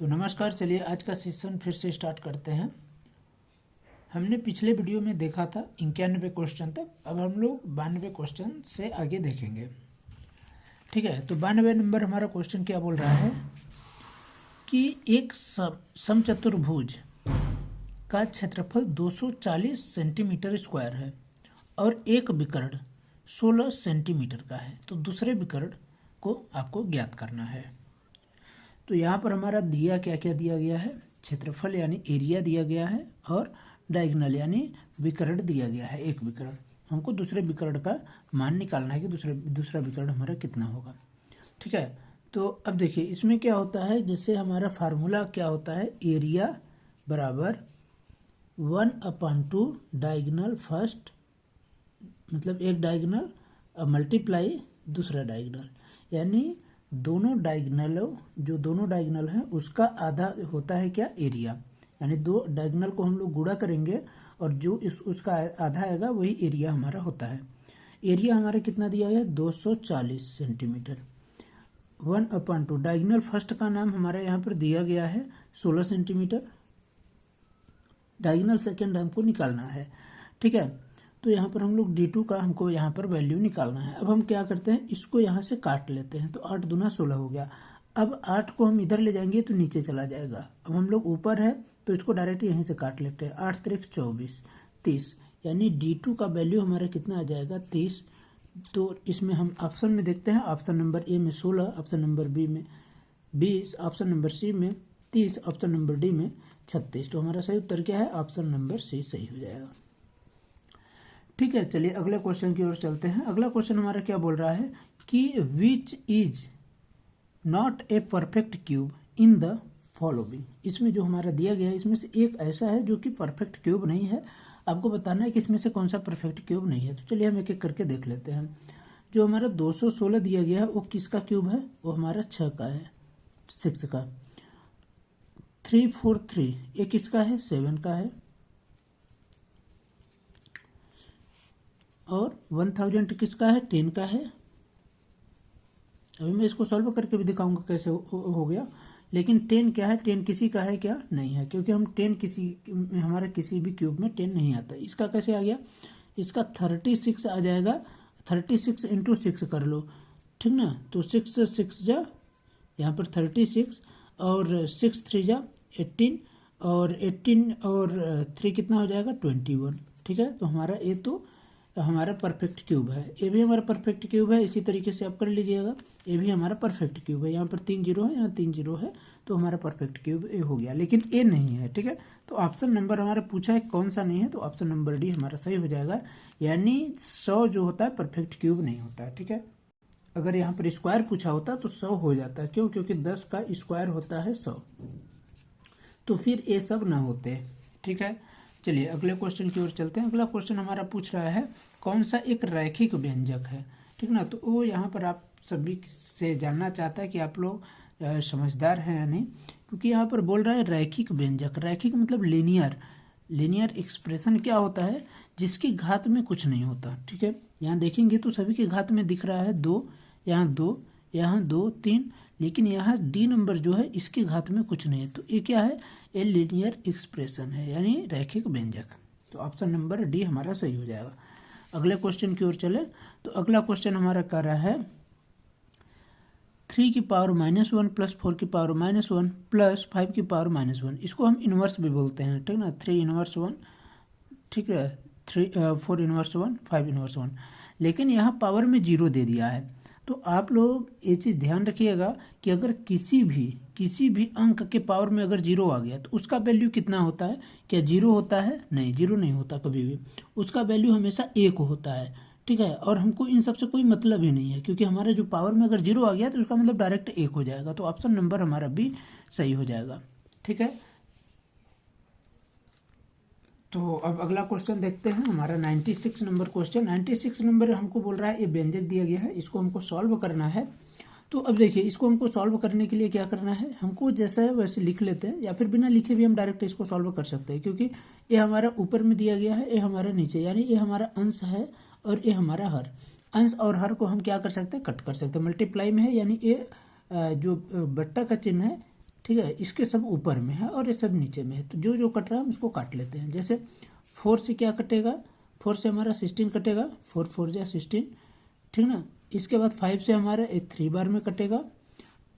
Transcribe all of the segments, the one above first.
तो नमस्कार, चलिए आज का सेशन फिर से स्टार्ट करते हैं। हमने पिछले वीडियो में देखा था 91 क्वेश्चन तक। अब हम लोग 92 क्वेश्चन से आगे देखेंगे। ठीक है, तो 92 नंबर हमारा क्वेश्चन क्या बोल रहा है कि एक समचतुर्भुज का क्षेत्रफल 240 सेंटीमीटर स्क्वायर है और एक विकर्ण 16 सेंटीमीटर का है। तो दूसरे विकर्ण को आपको ज्ञात करना है। तो यहाँ पर हमारा दिया क्या क्या दिया गया है, क्षेत्रफल यानी एरिया दिया गया है और डायगोनल यानी विकर्ण दिया गया है, एक विकर्ण। हमको दूसरे विकर्ण का मान निकालना है कि दूसरा विकर्ण हमारा कितना होगा। ठीक है, तो अब देखिए इसमें क्या होता है, जैसे हमारा फार्मूला क्या होता है, एरिया बराबर 1/2 डायगोनल फर्स्ट, मतलब एक डायगोनल मल्टीप्लाई दूसरा डायगोनल, यानी दोनों डायगोनल हैं उसका आधा होता है क्या, एरिया। यानी दो डायगोनल को हम लोग गुणा करेंगे और जो उसका आधा आएगा वही एरिया हमारा होता है। एरिया हमारा कितना दिया गया है, 240 सेंटीमीटर। 1/2 डायगोनल फर्स्ट का नाम हमारा यहाँ पर दिया गया है 16 सेंटीमीटर। डायगोनल सेकेंड हमको निकालना है। ठीक है, तो यहाँ पर हम लोग D2 का हमको यहाँ पर वैल्यू निकालना है। अब हम क्या करते हैं, इसको यहाँ से काट लेते हैं। तो 8 दूना 16 हो गया। अब 8 को हम इधर ले जाएंगे तो नीचे चला जाएगा। अब हम लोग ऊपर है तो इसको डायरेक्ट यहीं से काट लेते हैं। 8 3 24 30, यानी D2 का वैल्यू हमारा कितना आ जाएगा, 30। तो इसमें हम ऑप्शन में देखते हैं, ऑप्शन नंबर ए में 16, ऑप्शन नंबर बी में 20, ऑप्शन नंबर सी में 30, ऑप्शन नंबर डी में 36। तो हमारा सही उत्तर क्या है, ऑप्शन नंबर सी सही हो जाएगा। ठीक है, चलिए अगले क्वेश्चन की ओर चलते हैं। अगला क्वेश्चन हमारा क्या बोल रहा है कि which is not a perfect cube in the following. इसमें जो हमारा दिया गया है इसमें से एक ऐसा है जो कि परफेक्ट क्यूब नहीं है। आपको बताना है कि इसमें से कौन सा परफेक्ट क्यूब नहीं है। तो चलिए हम एक एक करके देख लेते हैं। जो हमारा 216 दिया गया है वो किसका क्यूब है, वो हमारा 6 का है, 6 का। 343 ये किसका है, 7 का है। और 1000 किसका है, 10 का है। अभी मैं इसको सॉल्व करके भी दिखाऊंगा कैसे हो गया। लेकिन 10 क्या है, 10 किसी का है क्या, नहीं है, क्योंकि हम 10 हमारे किसी भी क्यूब में 10 नहीं आता। इसका कैसे आ गया, इसका 36 आ जाएगा। 36 × 6 कर लो, ठीक ना। तो 6 6 जा यहाँ पर 36 और 6 3 जा 18 और 18 और 3 कितना हो जाएगा, 21। ठीक है, तो हमारा ये तो हमारा परफेक्ट क्यूब है। ये भी हमारा परफेक्ट क्यूब है। इसी तरीके से आप कर लीजिएगा, ये भी हमारा परफेक्ट क्यूब है। यहाँ पर 3 0 है, यहाँ 3 0 है, तो हमारा परफेक्ट क्यूब ए हो गया। लेकिन ए नहीं है। ठीक है, तो ऑप्शन नंबर हमारा पूछा है कौन सा नहीं है, तो ऑप्शन नंबर डी हमारा सही हो जाएगा। यानी 100 जो होता है परफेक्ट क्यूब नहीं होता है। ठीक है, अगर यहाँ पर स्क्वायर पूछा होता तो 100 हो जाता है। क्यों, क्योंकि 10 का स्क्वायर होता है 100, तो फिर ये सब ना होते। ठीक है, चलिए अगले क्वेश्चन की ओर चलते हैं। अगला क्वेश्चन हमारा पूछ रहा है कौन सा एक रैखिक व्यंजक है। ठीक ना, तो वो यहाँ पर आप सभी से जानना चाहता है कि आप लोग समझदार हैं या नहीं, क्योंकि यहाँ पर बोल रहा है रैखिक व्यंजक। रैखिक मतलब लीनियर एक्सप्रेशन क्या होता है, जिसकी घात में कुछ नहीं होता। ठीक है, यहाँ देखेंगे तो सभी के घात में दिख रहा है 2, यहाँ 2, यहाँ 2 3, लेकिन यहाँ डी नंबर जो है इसकी घात में कुछ नहीं है। तो ये क्या है, ये लीनियर एक्सप्रेशन है, यानी रैखिक व्यंजक। तो ऑप्शन नंबर डी हमारा सही हो जाएगा। अगले क्वेश्चन की ओर चले तो अगला क्वेश्चन हमारा कर रहा है 3 की पावर -1 + 4 की पावर -1 + 5 की पावर -1। इसको हम इनवर्स भी बोलते हैं। ठीक ना, 3 इनवर्स 1, ठीक है, 4 इनवर्स 1, 5 इनवर्स 1। लेकिन यहाँ पावर में 0 दे दिया है। तो आप लोग ये चीज़ ध्यान रखिएगा कि अगर किसी भी अंक के पावर में अगर 0 आ गया तो उसका वैल्यू कितना होता है, क्या 0 होता है, नहीं 0 नहीं होता कभी भी। उसका वैल्यू हमेशा 1 होता है। ठीक है, और हमको इन सब से कोई मतलब ही नहीं है, क्योंकि हमारे जो पावर में अगर 0 आ गया तो उसका मतलब डायरेक्ट 1 हो जाएगा। तो ऑप्शन नंबर हमारा भी सही हो जाएगा। ठीक है, तो अब अगला क्वेश्चन देखते हैं, हमारा 96 नंबर क्वेश्चन। 96 नंबर हमको बोल रहा है ये व्यंजक दिया गया है, इसको हमको सॉल्व करना है। तो अब देखिए इसको हमको सॉल्व करने के लिए क्या करना है, हमको जैसा है वैसे लिख लेते हैं, या फिर बिना लिखे भी हम डायरेक्ट इसको सॉल्व कर सकते हैं, क्योंकि ये हमारा ऊपर में दिया गया है, ये हमारा नीचे, यानी ये हमारा अंश है और ये हमारा हर। अंश और हर को हम क्या कर सकते हैं, कट कर सकते हैं। मल्टीप्लाई में है, यानी ये जो बट्टा का चिन्ह है ठीक है, इसके सब ऊपर में है और ये सब नीचे में है, तो जो जो कट रहा है हम उसको काट लेते हैं। जैसे 4 से क्या कटेगा, 4 से हमारा 16 कटेगा, 4 4 जा 16, ठीक ना। इसके बाद 5 से हमारा एक 3 बार में कटेगा,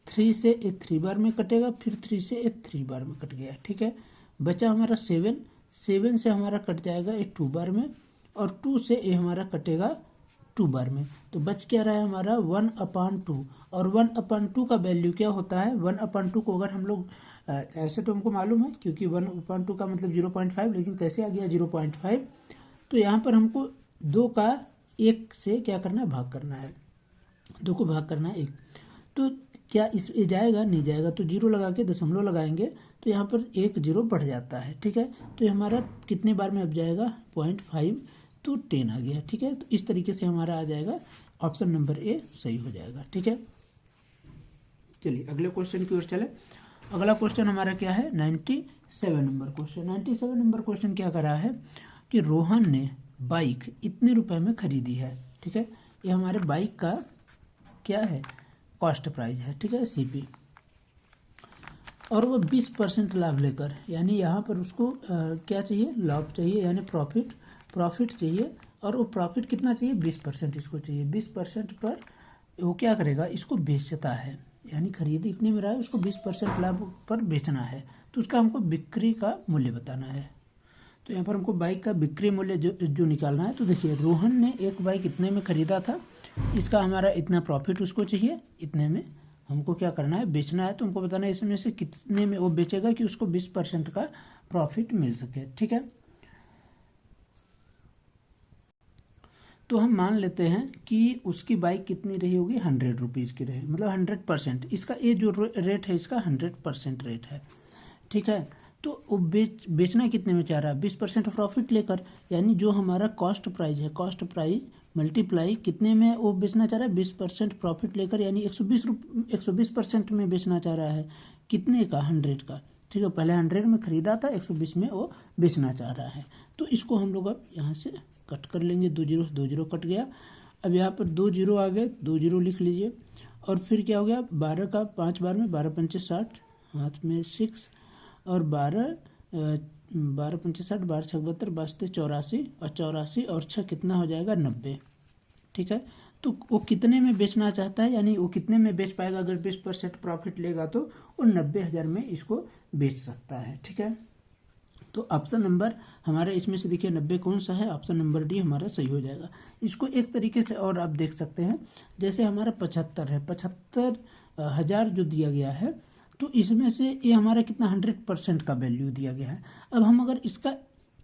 3 से एक 3 बार में कटेगा, फिर 3 से एक 3 बार में कट गया, ठीक है। बचा हमारा 7, 7 से हमारा कट जाएगा एक 2 बार में, और 2 से ये हमारा कटेगा 2 बार में। तो बच क्या रहा है हमारा 1/2, और 1/2 का वैल्यू क्या होता है, 1/2 को अगर हम लोग ऐसे तो हमको मालूम है क्योंकि 1/2 का मतलब 0.5, लेकिन कैसे आ गया 0.5, तो यहाँ पर हमको 2 का 1 से क्या करना है, भाग करना है, 2 को भाग करना है 1, तो क्या इस ये जाएगा, नहीं जाएगा, तो 0 लगा के दशमलव लगाएंगे तो यहाँ पर 1 0 बढ़ जाता है, ठीक है। तो ये हमारा कितने बार में अब जाएगा 0.5, तो 10 आ गया, ठीक है। तो इस तरीके से हमारा आ जाएगा, ऑप्शन नंबर ए सही हो जाएगा, ठीक है। चलिए अगले क्वेश्चन की ओर चले। अगला क्वेश्चन हमारा क्या है, 97 नंबर क्वेश्चन। 97 नंबर क्वेश्चन क्या कर रहा है कि रोहन ने बाइक इतने रुपए में खरीदी है, ठीक है। ये हमारे बाइक का क्या है, कॉस्ट प्राइस है, ठीक है, सीपी, और वो 20% लाभ लेकर, यानी यहाँ पर उसको क्या चाहिए, लाभ चाहिए, यानी प्रॉफिट चाहिए, और वो प्रॉफिट कितना चाहिए, 20% इसको चाहिए। 20% पर वो क्या करेगा, इसको बेचता है, यानी खरीदी इतने में रहा है, उसको 20% लाभ पर बेचना है, तो उसका हमको बिक्री का मूल्य बताना है। तो यहाँ पर हमको बाइक का बिक्री मूल्य जो निकालना है। तो देखिए रोहन ने एक बाइक इतने में खरीदा था, इसका हमारा इतना प्रॉफिट उसको चाहिए, इतने में हमको क्या करना है, बेचना है। तो हमको बताना है इसमें से कितने में वो बेचेगा कि उसको 20% का प्रॉफिट मिल सके, ठीक है। तो हम मान लेते हैं कि उसकी बाइक कितनी रही होगी, 100 रुपीज़ की रही, मतलब 100%, इसका ये जो रेट है इसका 100% रेट है, ठीक है। तो वो बेचना कितने में चाह रहा है, 20% प्रॉफिट लेकर, यानी जो हमारा कॉस्ट प्राइस है, कॉस्ट प्राइस मल्टीप्लाई कितने में वो बेचना चाह रहा है, 20% प्रॉफिट लेकर, यानी 120% में बेचना चाह रहा है, कितने का, 100 का, ठीक है। पहले 100 में खरीदा था, 120 में वो बेचना चाह रहा है। तो इसको हम लोग अब यहाँ से कट कर लेंगे, 2 0 2 0 कट गया। अब यहाँ पर 2 0 आ गए, 2 0 लिख लीजिए, और फिर क्या हो गया, 12 का 5 बार में, 12 पंचे 60, हाथ में 6, और 12 पंचे 60, 12 6 72, बचते 84, और 84 और 6 कितना हो जाएगा, 90, ठीक है। तो वो कितने में बेचना चाहता है, यानी वो कितने में बेच पाएगा, अगर 20% प्रॉफिट लेगा तो वो 90,000 में इसको बेच सकता है, ठीक है। तो ऑप्शन नंबर हमारे इसमें से देखिए 90 कौन सा है, ऑप्शन नंबर डी हमारा सही हो जाएगा। इसको एक तरीके से और आप देख सकते हैं, जैसे हमारा 75 है, 75,000 जो दिया गया है, तो इसमें से ये हमारा कितना 100% का वैल्यू दिया गया है। अब हम अगर इसका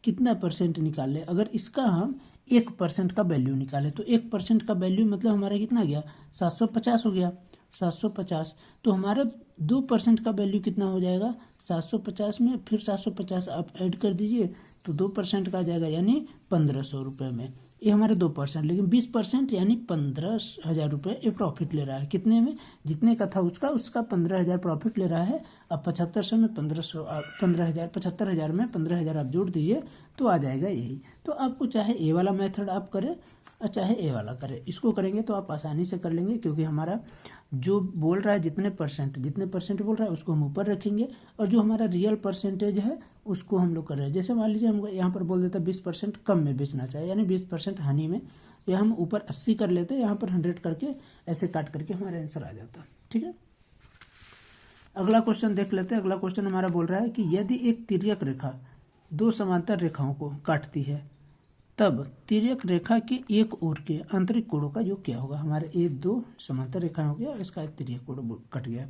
कितना परसेंट निकालें, अगर इसका हम 1% का वैल्यू निकालें, तो 1% का वैल्यू मतलब हमारा कितना गया, 750 हो गया, 750। तो हमारा 2% का वैल्यू कितना हो जाएगा, 750 में फिर 750 आप ऐड कर दीजिए, तो 2% का आ जाएगा, यानी 1500 रुपये में। ये हमारे 2%, लेकिन 20% यानी 15,000 रुपये ये प्रॉफिट ले रहा है, कितने में, जितने का था उसका 15,000 प्रॉफिट ले रहा है। अब 7500 में 1500, 15,000, 75,000 में 15,000 आप जोड़ दीजिए तो आ जाएगा यही। तो आपको चाहे ए वाला मेथड आप करें और चाहे ए वाला करें, इसको करेंगे तो आप आसानी से कर लेंगे, क्योंकि हमारा जो बोल रहा है जितने परसेंट बोल रहा है उसको हम ऊपर रखेंगे, और जो हमारा रियल परसेंटेज है उसको हम लोग कर रहे हैं। जैसे मान लीजिए हम यहाँ पर बोल देते 20% कम में बेचना चाहिए, यानी 20% हानि में, तो हम ऊपर 80 कर लेते, यहाँ पर 100 करके ऐसे काट करके हमारा आंसर आ जाता, ठीक है। अगला क्वेश्चन देख लेते हैं। अगला क्वेश्चन हमारा बोल रहा है कि यदि एक तिर्यक रेखा 2 समांतर रेखाओं को काटती है, तब तिर्यक रेखा के एक ओर के आंतरिक कोणों का योग क्या होगा। हमारे ये 2 समांतर रेखा हो गया, इसका तिर्यक कोण कट गया,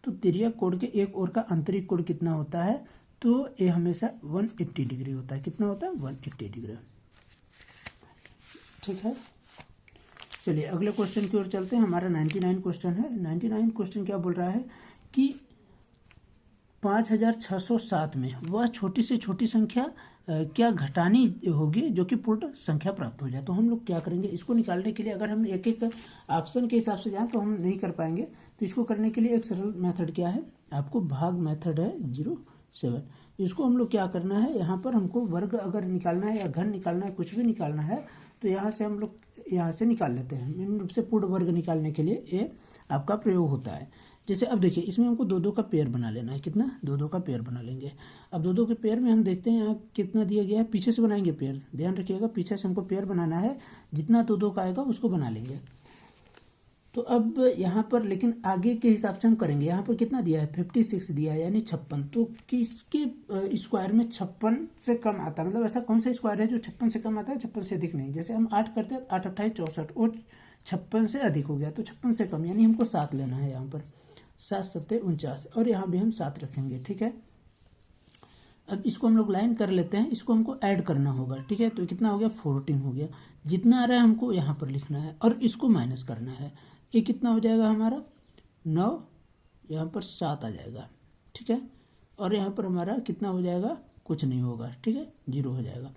तो तिर्यक कोण के एक ओर का आंतरिक कोण कितना होता है, तो ये हमेशा 180 डिग्री होता है। कितना होता है, 180 डिग्री, ठीक है। चलिए अगले क्वेश्चन की ओर चलते हैं। हमारा 99 क्वेश्चन है। 99 क्वेश्चन क्या बोल रहा है कि 5607 में वह छोटी से छोटी संख्या क्या घटानी होगी जो कि पूर्ण संख्या प्राप्त हो जाए। तो हम लोग क्या करेंगे, इसको निकालने के लिए अगर हम एक एक ऑप्शन के हिसाब से जाएं तो हम नहीं कर पाएंगे। तो इसको करने के लिए एक सरल मेथड क्या है, आपको भाग मेथड है 07। इसको हम लोग क्या करना है, यहाँ पर हमको वर्ग अगर निकालना है या घन निकालना है, कुछ भी निकालना है, तो यहाँ से हम लोग यहाँ से निकाल लेते हैं। मेन रूप से पूर्ण वर्ग निकालने के लिए ये आपका प्रयोग होता है। जैसे अब देखिए इसमें हमको दो दो का पेयर बना लेना है, कितना, दो दो का पेयर बना लेंगे। अब दो दो के पेयर में हम देखते हैं यहाँ कितना दिया गया है, पीछे से बनाएंगे पेयर, ध्यान रखिएगा पीछे से हमको पेयर बनाना है, जितना दो दो का आएगा उसको बना लेंगे। तो अब यहाँ पर लेकिन आगे के हिसाब से हम करेंगे, यहाँ पर कितना दिया है 56 दिया है, यानी 56, तो किसके स्क्वायर में 56 से कम आता है, मतलब ऐसा कौन सा स्क्वायर है जो 56 से कम आता है, 56 से अधिक नहीं। जैसे हम 8 करते हैं 8 28 64, और 56 से अधिक हो गया, तो 56 से कम यानी हमको 7 लेना है यहाँ पर, 7 7 49, और यहाँ भी हम 7 रखेंगे, ठीक है। अब इसको हम लोग लाइन कर लेते हैं, इसको हमको ऐड करना होगा, ठीक है। तो कितना हो गया 14 हो गया, जितना आ रहा है हमको यहाँ पर लिखना है और इसको माइनस करना है। ये कितना हो जाएगा हमारा 9, यहाँ पर 7 आ जाएगा, ठीक है। और यहाँ पर हमारा कितना हो जाएगा, कुछ नहीं होगा, ठीक है, 0 हो जाएगा।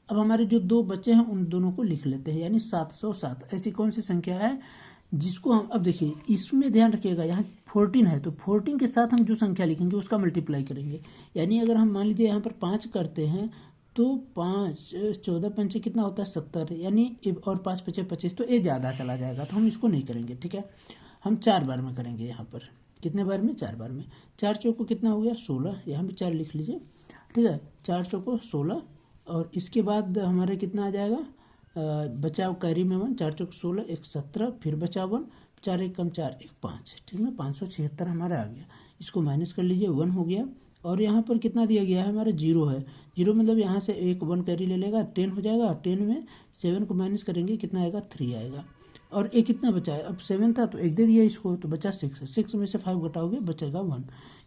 अब हमारे जो दो बच्चे हैं उन दोनों को लिख लेते हैं, यानी 707 ऐसी कौन सी संख्या है जिसको हम, अब देखिए इसमें ध्यान रखिएगा यहाँ 14 है, तो 14 के साथ हम जो संख्या लिखेंगे उसका मल्टीप्लाई करेंगे। यानी अगर हम मान लीजिए यहाँ पर 5 करते हैं तो 5 14 पंचे कितना होता है 70, यानी और 5 पचे 25, तो ये ज़्यादा चला जाएगा, तो हम इसको नहीं करेंगे, ठीक है। हम 4 बार में करेंगे, यहाँ पर कितने बार में, 4 बार में। 4 चौको कितना हो गया 16, यहाँ भी 4 लिख लीजिए, ठीक है, 4 चौको 16, और इसके बाद हमारे कितना आ जाएगा, बचाव कैरी में 1, 4 चौक 16, 1 17, फिर बचाव 1, 4 1 कम 4 1 5, ठीक है, 576 हमारा आ गया। इसको माइनस कर लीजिए, 1 हो गया। और यहाँ पर कितना दिया गया है, हमारा 0 है, 0 मतलब यहाँ से एक 1 कैरी ले लेगा, 10 हो जाएगा, 10 में 7 को माइनस करेंगे, कितना आएगा 3 आएगा। और एक कितना बचा है, अब 7 था तो एक दे दिया इसको, तो बचा 6, 6 में से 5 घटाओगे बचेगा 1,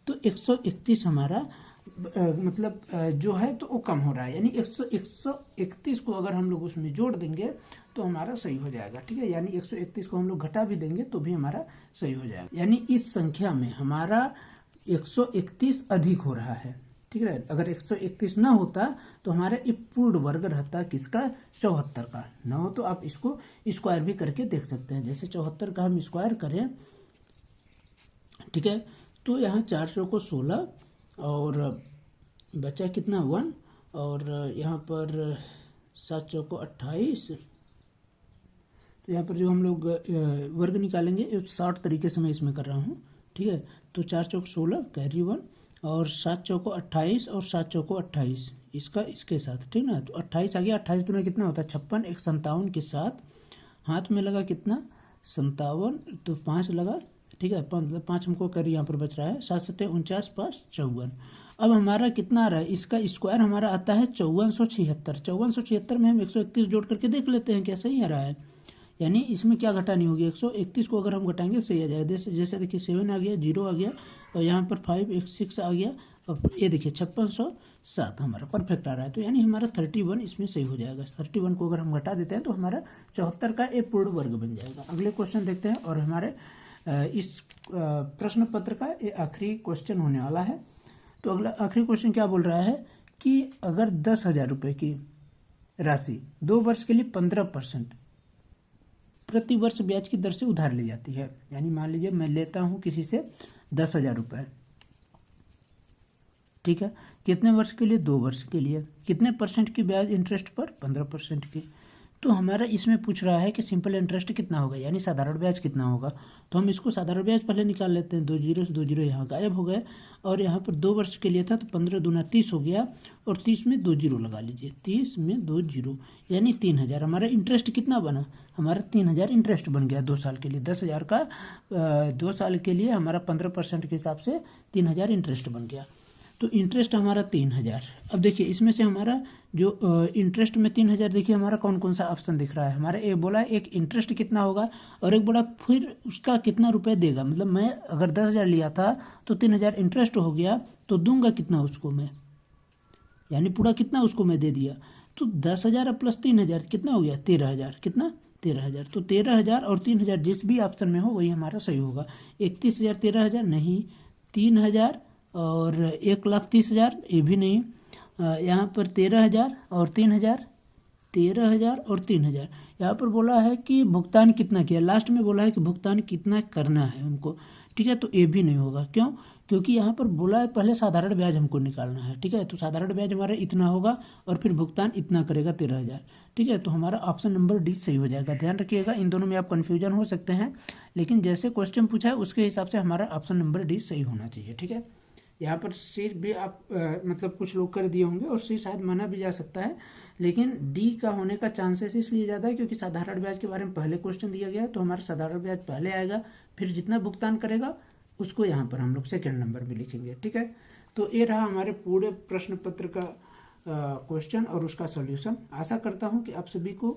तो 131 हमारा मतलब जो है तो वो कम हो रहा है, यानी 131 को अगर हम लोग उसमें जोड़ देंगे तो हमारा सही हो जाएगा, ठीक है। यानी 131 को हम लोग घटा भी देंगे तो भी हमारा सही हो जाएगा, यानी इस संख्या में हमारा 131 अधिक हो रहा है, ठीक है। अगर 131 ना होता तो हमारा ये पूर्ण वर्ग रहता किसका, 74 का। ना हो तो आप इसको स्क्वायर भी करके देख सकते हैं, जैसे 74 का हम स्क्वायर करें, ठीक है। तो यहाँ 4 चौको 16 और बचा कितना 1, और यहाँ पर 7 चौको 28, तो यहाँ पर जो हम लोग वर्ग निकालेंगे 60 तरीके से मैं इसमें कर रहा हूँ, ठीक है। तो 4 चौक 16 कैरी 1, और 7 चौको 28, और 7 चौको 28 इसका इसके साथ, ठीक ना। तो 28 आ गया, 28 दूना कितना होता है 56, एक 57 के साथ हाथ में लगा कितना 57, तो 5 लगा, ठीक है, 5 हमको कैरी यहाँ पर बच रहा है, 7 7 49, 5 54। अब हमारा कितना आ रहा है, इसका स्क्वायर हमारा आता है 5476। 5476 में हम 131 जोड़ करके देख लेते हैं क्या सही आ रहा है, यानी इसमें क्या घटानी होगी, 131 को अगर हम घटाएंगे सही आ जाएगा। जैसे देखिए 7 आ गया, 0 आ गया, और यहाँ पर 5 1 6 आ गया, और ये देखिए 5607 हमारा परफेक्ट आ रहा है, तो यानी हमारा 31 इसमें सही हो जाएगा। 31 को अगर हम घटा देते हैं तो हमारा 74 का एक पूर्ण वर्ग बन जाएगा। अगले क्वेश्चन देखते हैं, और हमारे इस प्रश्न पत्र का ये आखिरी क्वेश्चन होने वाला है। तो अगला आखिरी क्वेश्चन क्या बोल रहा है कि अगर 10,000 रुपये की राशि 2 वर्ष के लिए 15% प्रति वर्ष ब्याज की दर से उधार ली जाती है, यानी मान लीजिए मैं लेता हूं किसी से 10,000 रुपये, ठीक है, कितने वर्ष के लिए, 2 वर्ष के लिए, कितने परसेंट की ब्याज इंटरेस्ट पर, 15% की। तो हमारा इसमें पूछ रहा है कि सिंपल इंटरेस्ट कितना होगा, यानी साधारण ब्याज कितना होगा। तो हम इसको साधारण ब्याज पहले निकाल लेते हैं, 2 जीरो से 2 जीरो यहाँ गायब हो गए, और यहाँ पर 2 वर्ष के लिए था तो 15 दूना 30 हो गया, और 30 में 2 जीरो लगा लीजिए, 30 में 2 जीरो यानी 3,000। हमारा इंटरेस्ट कितना बना, हमारा 3,000 इंटरेस्ट बन गया 2 साल के लिए। 10,000 का 2 साल के लिए हमारा 15% के हिसाब से 3,000 इंटरेस्ट बन गया। तो इंटरेस्ट हमारा 3,000। अब देखिए इसमें से हमारा जो इंटरेस्ट में 3,000, देखिए हमारा कौन कौन सा ऑप्शन दिख रहा है। हमारा एक बोला एक इंटरेस्ट कितना होगा, और एक बोला फिर उसका कितना रुपए देगा। मतलब मैं अगर 10,000 लिया था तो 3,000 इंटरेस्ट हो गया, तो दूंगा कितना उसको मैं, यानी पूरा कितना उसको मैं दे दिया। तो 10,000 प्लस 3,000 कितना हो गया, 13,000। कितना, 13,000। तो 13,000 और 3,000 जिस भी ऑप्शन में हो वही हमारा सही होगा। 31,000 13,000 नहीं, 3,000 और 1,30,000 ये भी नहीं, यहाँ पर 13,000 और 3,000, 13,000 और 3,000। यहाँ पर बोला है कि भुगतान कितना किया, लास्ट में बोला है कि भुगतान कितना करना है हमको, ठीक है। तो ये भी नहीं होगा, क्यों, क्योंकि यहाँ पर बोला है पहले साधारण ब्याज हमको निकालना है, ठीक है। तो साधारण ब्याज हमारा इतना होगा और फिर भुगतान इतना करेगा 13,000, ठीक है। तो हमारा ऑप्शन नंबर डी सही हो जाएगा। ध्यान रखिएगा, इन दोनों में आप कन्फ्यूजन हो सकते हैं, लेकिन जैसे क्वेश्चन पूछा है उसके हिसाब से हमारा ऑप्शन नंबर डी सही होना चाहिए, ठीक है। यहाँ पर सी भी आप मतलब कुछ लोग कर दिए होंगे और सी शायद माना भी जा सकता है, लेकिन डी का होने का चांसेस इसलिए ज़्यादा है क्योंकि साधारण ब्याज के बारे में पहले क्वेश्चन दिया गया है, तो हमारा साधारण ब्याज पहले आएगा, फिर जितना भुगतान करेगा उसको यहाँ पर हम लोग सेकेंड नंबर में लिखेंगे, ठीक है। तो ये रहा हमारे पूरे प्रश्न पत्र का क्वेश्चन और उसका सॉल्यूशन। आशा करता हूँ कि आप सभी को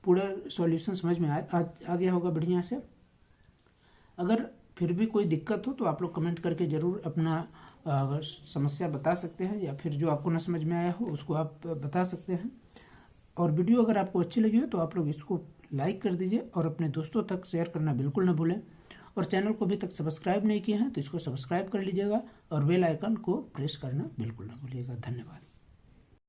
पूरा सॉल्यूशन समझ में आ गया होगा बढ़िया से। अगर फिर भी कोई दिक्कत हो तो आप लोग कमेंट करके ज़रूर अपना समस्या बता सकते हैं, या फिर जो आपको ना समझ में आया हो उसको आप बता सकते हैं। और वीडियो अगर आपको अच्छी लगी हो तो आप लोग इसको लाइक कर दीजिए और अपने दोस्तों तक शेयर करना बिल्कुल ना भूलें। और चैनल को अभी तक सब्सक्राइब नहीं किया है तो इसको सब्सक्राइब कर लीजिएगा और बेल आइकन को प्रेस करना बिल्कुल ना भूलिएगा। धन्यवाद।